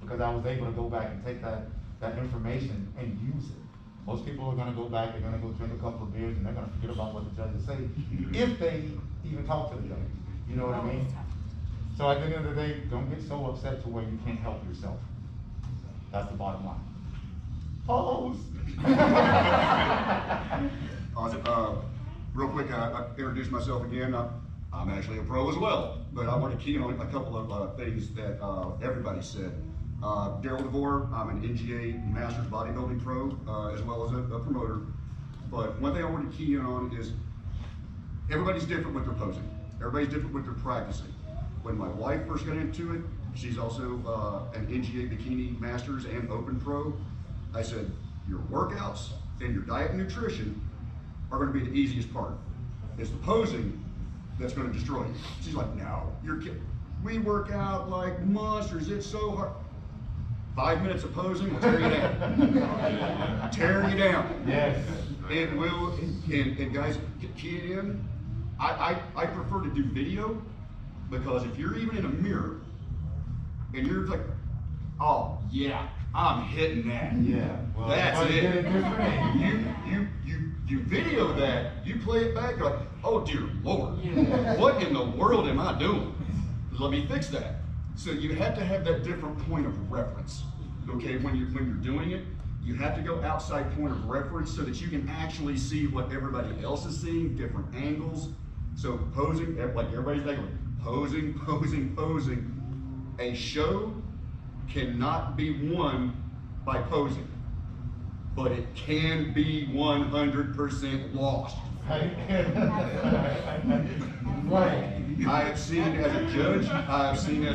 because I was able to go back and take that information and use it. Most people are gonna go back, they're gonna go drink a couple of beers, and they're gonna forget about what the judges say, if they even talk to the judge, you know what I mean? So at the end of the day, don't get so upset to where you can't help yourself. That's the bottom line. Pose! Awesome. Real quick, I introduced myself again. I'm actually a pro as well, but I want to key on a couple of things that everybody said. Daryl DeVore, I'm an NGA Masters Bodybuilding Pro, as well as a promoter. But one thing I want to key in on is everybody's different with their posing. Everybody's different with their practicing. When my wife first got into it, she's also an NGA Bikini Masters and Open Pro. I said, your workouts and your diet and nutrition are going to be the easiest part. It's the posing that's going to destroy you. She's like, no, you're kidding. We work out like monsters. It's so hard. 5 minutes of posing will tear you down. Tear you down. Yes. And will, and guys, key it in. I prefer to do video, because if you're even in a mirror and you're like, oh yeah, I'm hitting that. Yeah. Well, that's it. Different. You video that, you play it back, you're like, oh dear Lord, what in the world am I doing? Let me fix that. So you have to have that different point of reference. Okay, when you're doing it, you have to go outside point of reference so that you can actually see what everybody else is seeing, different angles. So posing, like everybody's like, posing, posing, posing. A show cannot be won by posing, but it can be 100% lost. Right. I have seen as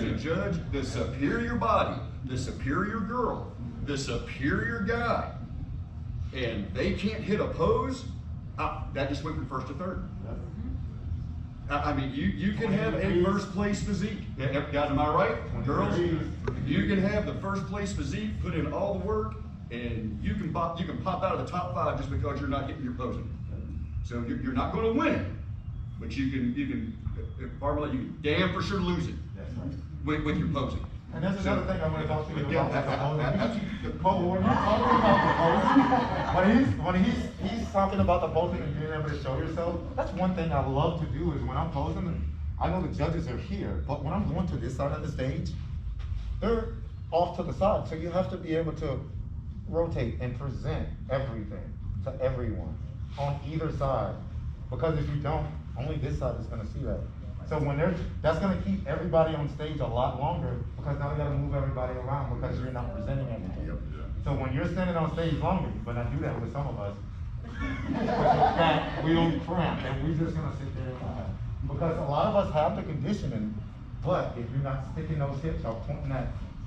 a judge, the superior body, the superior girl, the superior guy, and they can't hit a pose, that just went from first to third. I mean, you can have a first place physique. Guys, am I right? Girls, you can have the first place physique, put in all the work, and you can pop out of the top 5 just because you're not hitting your posing. So you're not going to win it, but you can damn for sure lose it with your posing. And that's another thing I want to talk to you about. When he's talking about the posing and being able to show yourself, that's one thing I love to do is when I'm posing, I know the judges are here, but when I'm going to this side of the stage, they're off to the side. So you have to be able to rotate and present everything to everyone on either side. Because if you don't, only this side is going to see that. So that's going to keep everybody on stage a lot longer, because now you got to move everybody around because you're not presenting everything. Yep. So when you're standing on stage longer, but I do that with some of us, we don't cramp and we're just going to sit there and laugh. Because a lot of us have the conditioning, but if you're not sticking those hips or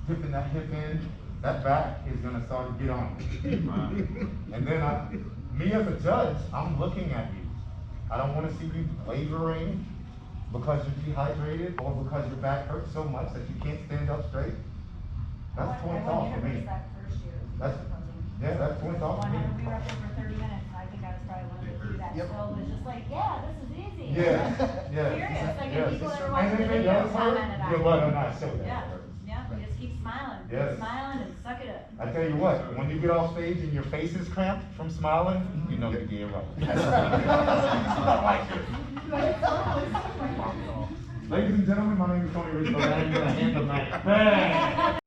dipping that hip in, that back is going to start to get on. And then me as a judge, I'm looking at you. I don't want to see you wavering because you're dehydrated or because your back hurts so much that you can't stand up straight. That's points off for me. That's points off for me. We were up there for 30 minutes, and I think I was probably one of the few that still was just like, yeah, this is easy. Yeah. Serious, like if people that are watching And the if it video does hurt, commented on you're it. letting not show that. Yeah, you just keep smiling. Yes. Keep smiling and suck it up. I tell you what, when you get off stage and your face is cramped from smiling, you know you did right. Ladies and gentlemen, my name is Tony Rizzo, and I'm going to hand the mic.